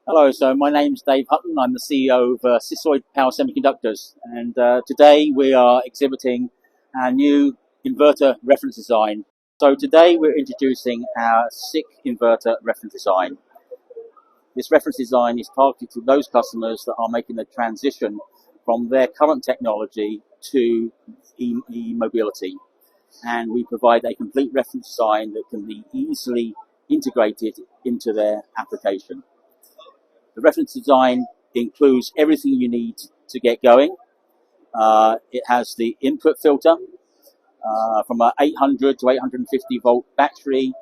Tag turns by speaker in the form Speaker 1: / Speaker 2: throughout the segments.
Speaker 1: Hello, so my name's Dave Hutton. I'm the CEO of Cissoid Power Semiconductors, and today we are exhibiting our new inverter reference design. So today we're introducing our SiC inverter reference design. This reference design is targeted to those customers that are making the transition from their current technology to e-mobility, and we provide a complete reference design that can be easily integrated into their application. The reference design includes everything you need to get going. It has the input filter from an 800 to 850 volt battery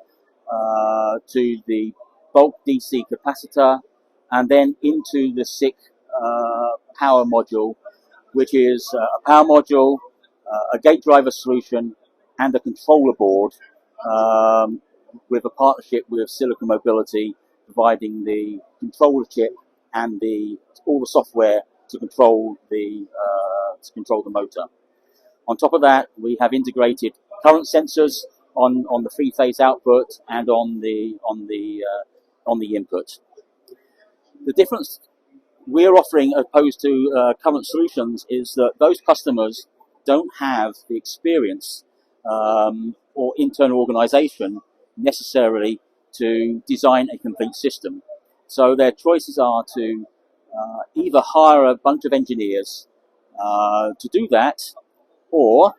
Speaker 1: to the bulk DC capacitor, and then into the SiC power module, which is a power module, a gate driver solution, and a controller board with a partnership with Silicon Mobility, providing the controller chip and all the software to control the motor. On top of that, we have integrated current sensors on the three-phase output and on the input. The difference we're offering opposed to current solutions is that those customers don't have the experience or internal organization necessarily to design a complete system. So their choices are to either hire a bunch of engineers to do that, or,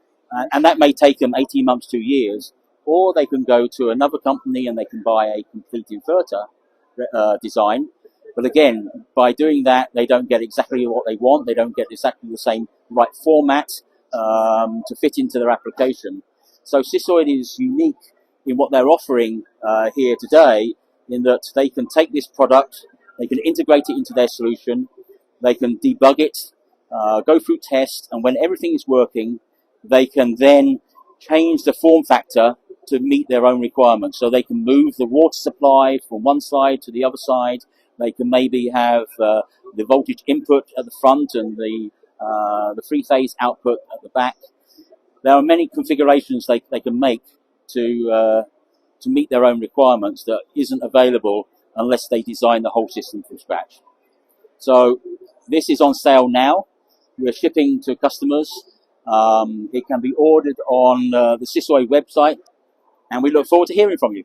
Speaker 1: and that may take them 18 months, 2 years, or they can go to another company and they can buy a complete inverter design. But again, by doing that, they don't get exactly what they want. They don't get exactly the same right format to fit into their application. So Cissoid is unique in what they're offering here today, in that they can take this product, they can integrate it into their solution, they can debug it, go through tests, and when everything is working, they can then change the form factor to meet their own requirements. So they can move the water supply from one side to the other side. They can maybe have the voltage input at the front and the three-phase output at the back. There are many configurations they can make to meet their own requirements that isn't available unless they design the whole system from scratch. So this is on sale now. We're shipping to customers. It can be ordered on the Cissoid website, and we look forward to hearing from you.